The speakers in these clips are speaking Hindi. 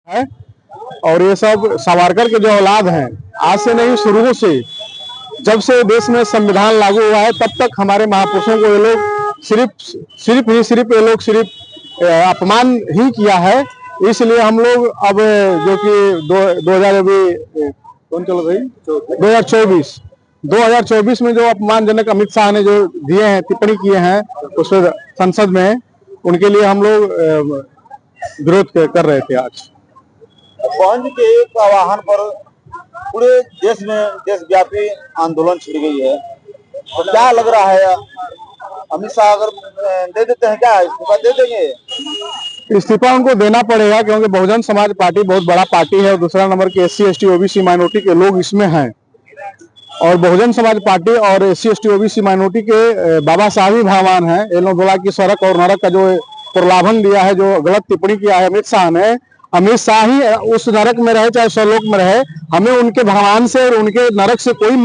है। और ये सब सावरकर के जो औलाद हैं, आज से नहीं शुरू से, जब से देश में संविधान लागू हुआ है तब तक हमारे महापुरुषों को ये लोग सिर्फ ये लोग सिर्फ अपमान ही किया है। इसलिए हम लोग अब जो कि 2024 में जो अपमानजनक अमित शाह ने जो दिए हैं, टिप्पणी किए हैं उस संसद में, उनके लिए हम लोग विरोध कर रहे थे। आज बंद के एक आह्वान पर पूरे देश में देशव्यापी आंदोलन छिड़ गई है, तो क्या लग रहा है अमित शाह अगर दे देते हैं, क्या इस्तीफा दे देंगे? इस्तीफा उनको देना पड़ेगा, क्योंकि बहुजन समाज पार्टी बहुत बड़ा पार्टी है और दूसरा नंबर के SC ST OBC माइनॉरिटी के लोग इसमें हैं। और बहुजन समाज पार्टी और SC ST OBC माइनॉरिटी के बाबा साहब ही भगवान हैं। ये लोग बोला कि सड़क और नरक का जो प्रलाभन दिया है, जो गलत टिप्पणी किया है अमित शाह ने, अमित शाह ही उस नरक में रहे चाहे स्वलोक में रहे, हमें उनके भगवान से और उनके नरक से कोई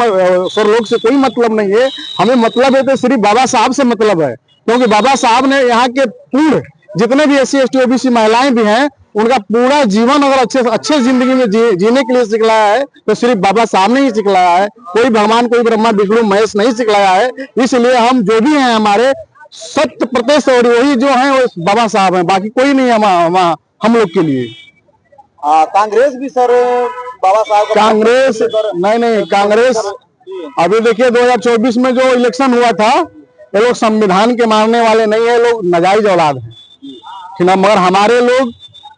स्वलोक से कोई मतलब नहीं है। हमें मतलब है तो सिर्फ बाबा साहब से मतलब है, क्योंकि बाबा साहब ने यहाँ के पूर्ण जितने भी SC ST OBC महिलाएं भी हैं, उनका पूरा जीवन अगर अच्छे जिंदगी में जीने के लिए सिखलाया है तो सिर्फ बाबा साहब ने ही सिखलाया है। कोई भगवान, कोई ब्रह्मा विष्णु महेश नहीं सिखलाया है। इसलिए हम जो भी हैं हमारे 100% और वही जो है वो बाबा साहब हैं, बाकी कोई नहीं है हम लोग के लिए। कांग्रेस भी सर बाबा साहब कांग्रेस नहीं कांग्रेस अभी देखिए 2024 में जो इलेक्शन हुआ था, ये लोग संविधान के मानने वाले नहीं है, लोग नाजायज औलाद हैं। मगर हमारे लोग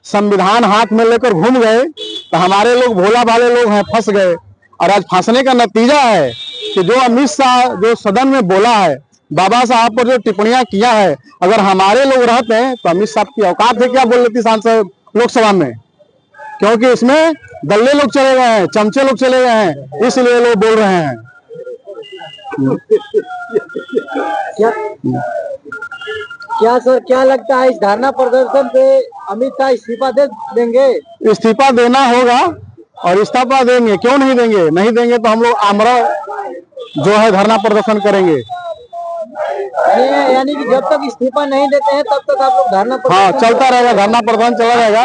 संविधान हाथ में लेकर घूम गए, तो हमारे लोग भोला भाले लोग हैं, फंस गए। और आज फंसने का नतीजा है कि जो अमित शाह जो सदन में बोला है, बाबा साहब पर जो टिप्पणियां किया है, अगर हमारे लोग रहते हैं तो अमित साहब की औकात है क्या बोल लेती सांसद लोकसभा में? क्योंकि इसमें दल्ले लोग चले गए हैं, चमचे लोग चले गए हैं, इसलिए लोग बोल रहे हैं। क्या लगता है इस धरना प्रदर्शन पे अमित शाह इस्तीफा दे देंगे? इस्तीफा देना होगा और इस्तीफा देंगे, क्यों नहीं देंगे? नहीं देंगे तो हम लोग आमरा जो है धरना प्रदर्शन करेंगे। यानी कि जब तक इस्तीफा नहीं देते हैं तब तक आप लोग धरना प्रदर्शन? हाँ, चलता रहेगा, धरना प्रदर्शन चला रहेगा,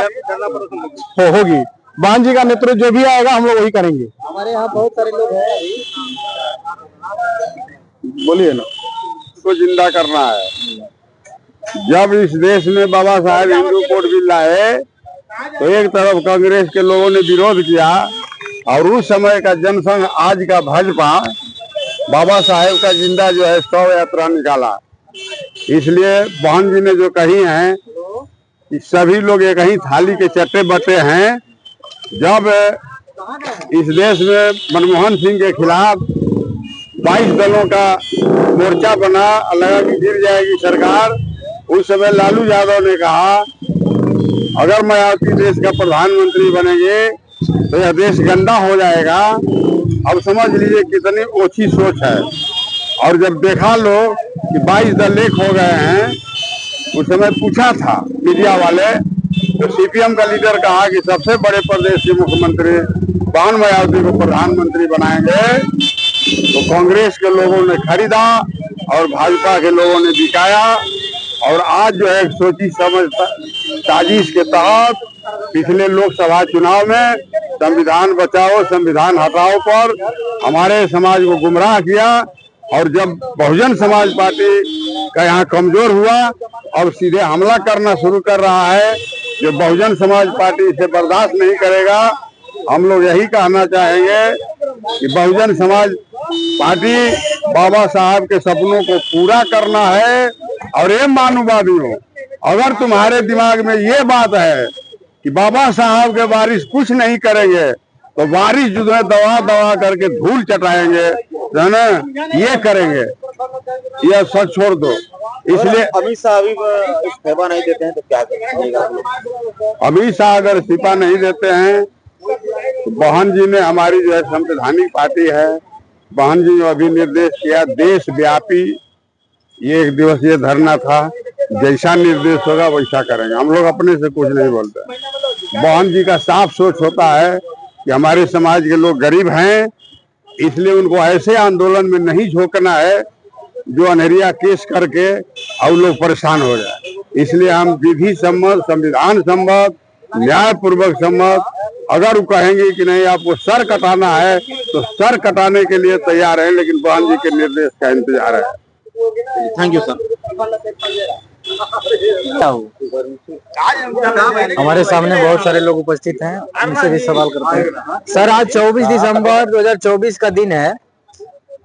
होगी। बहन जी का नेतृत्व जो भी आएगा हम लोग वही करेंगे। हमारे यहाँ बहुत सारे लोग हैं, बोलिए ना। उसको जिंदा करना है। जब इस देश में बाबा साहब हिंदू कोड बिल लाए तो एक तरफ कांग्रेस के लोगों ने विरोध किया, और उस समय का जनसंघ, आज का भाजपा, बाबा साहेब का जिंदा जो है शव यात्रा निकाला। इसलिए बहन जी ने जो कही है कि सभी लोग एक ही थाली के चट्टे बट्टे हैं। जब इस देश में मनमोहन सिंह के खिलाफ 22 दलों का मोर्चा बना, लगा कि गिर जाएगी सरकार, उस समय लालू यादव ने कहा अगर मायावती देश का प्रधानमंत्री बनेंगे तो यह देश गंदा हो जाएगा। अब समझ लीजिए कितनी ओछी सोच है। और जब देखा लोग कि 22 दल एक हो गए हैं, उस समय पूछा था मीडिया वाले, तो CPM का लीडर कहा कि सबसे बड़े प्रदेश के मुख्यमंत्री बहन मायावती को प्रधानमंत्री बनाएंगे। तो कांग्रेस के लोगों ने खरीदा और भाजपा के लोगों ने बिकाया। और आज जो है सोची समझ साजिश के तहत पिछले लोकसभा चुनाव में संविधान बचाओ संविधान हटाओ पर हमारे समाज को गुमराह किया। और जब बहुजन समाज पार्टी का यहाँ कमजोर हुआ, अब सीधे हमला करना शुरू कर रहा है, जो बहुजन समाज पार्टी इसे बर्दाश्त नहीं करेगा। हम लोग यही कहना चाहेंगे कि बहुजन समाज पार्टी बाबा साहब के सपनों को पूरा करना है। और ये मानववादियों, अगर तुम्हारे दिमाग में ये बात है कि बाबा साहब के वारिस कुछ नहीं करेंगे, तो वारिस जो है दवा दवा करके धूल चटाएंगे, है ना, ये करेंगे, ये सब छोड़ दो। इसलिए अमित शाह अभी इस्तीफा नहीं देते हैं तो क्या करेंगे? अमित शाह अगर इस्तीफा नहीं देते हैं तो बहन जी ने, हमारी जो है संवैधानिक पार्टी है, बहन जी ने अभी निर्देश किया देशव्यापी ये 1 दिवसीय धरना था, जैसा निर्देश होगा वैसा करेंगे। हम लोग अपने से कुछ नहीं बोलते। बहन जी का साफ सोच होता है कि हमारे समाज के लोग गरीब हैं, इसलिए उनको ऐसे आंदोलन में नहीं झोंकना है जो अनहरिया केस करके और लोग परेशान हो जाए। इसलिए हम विधि सम्मत, संविधान सम्मत न्याय पूर्वक सम्मत। अगर वो कहेंगे कि नहीं आपको सर कटाना है तो सर कटाने के लिए तैयार है, लेकिन बहन जी के निर्देश का इंतजार है। Thank you sir. हमारे सामने बहुत सारे लोग उपस्थित हैं, उनसे भी सवाल करते हैं। सर, आज 24 दिसंबर 2024 का दिन है।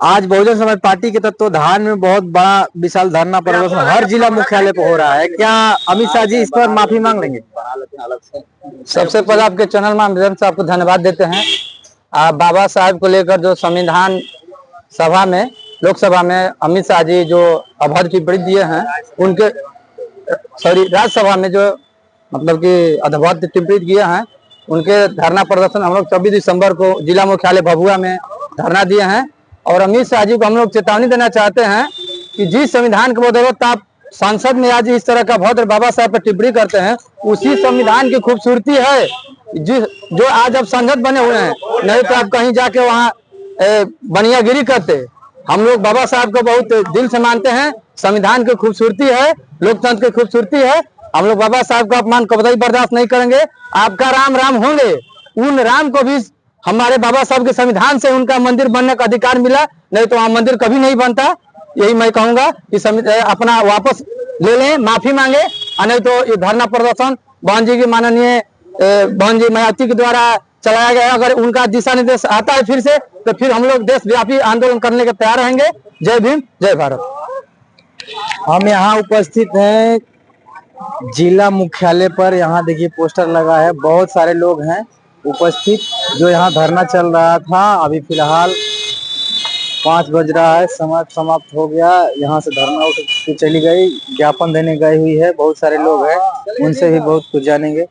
आज बहुजन समाज पार्टी के तत्वाधान में बहुत बड़ा विशाल धरना प्रदर्शन हर जिला मुख्यालय पर हो रहा है। क्या अमित शाह जी इस पर माफी मांग लेंगे? सबसे पहले आपके चैनल माध्यम से आपको धन्यवाद देते हैं। आप बाबा साहब को लेकर जो संविधान सभा में, लोकसभा में अमित शाह जी जो अभद्र टिप्पणी दिए हैं, उनके राज्यसभा में जो मतलब कि अभद्र टिप्पणी किए हैं, उनके धरना प्रदर्शन हम लोग 24 दिसंबर को जिला मुख्यालय भभुआ में धरना दिए हैं। और अमित शाह जी को हम लोग चेतावनी देना चाहते हैं कि जिस संविधान के बदौलत आप संसद में आज इस तरह का भद्र बाबा साहब पर टिप्पणी करते हैं, उसी संविधान की खूबसूरती है जो आज आप संसद बने हुए हैं। नहीं तो आप कहीं जाके वहाँ बनियागिरी करते। हम लोग बाबा साहब को बहुत दिल से मानते हैं। संविधान की खूबसूरती है, लोकतंत्र की खूबसूरती है। हम लोग बाबा साहब का अपमान कभी बर्दाश्त नहीं करेंगे। आपका राम राम होंगे, उन राम को भी हमारे बाबा साहब के संविधान से उनका मंदिर बनने का अधिकार मिला, नहीं तो वहाँ मंदिर कभी नहीं बनता। यही मैं कहूंगा कि अपना वापस ले लें, माफी मांगे, और नहीं तो ये धरना प्रदर्शन बहन जी की माननीय बहन जी मायावती के द्वारा चलाया गया। अगर उनका दिशा निर्देश आता है फिर से, तो फिर हम लोग देशव्यापी आंदोलन करने के तैयार रहेंगे। जय भीम, जय भारत। हम यहाँ उपस्थित हैं जिला मुख्यालय पर। यहाँ देखिए पोस्टर लगा है, बहुत सारे लोग हैं उपस्थित। जो यहाँ धरना चल रहा था, अभी फिलहाल 5 बज रहा है, समय समाप्त हो गया। यहाँ से धरना उठ के चली गई, ज्ञापन देने गई हुई है। बहुत सारे लोग हैं, उनसे भी बहुत कुछ जानेंगे।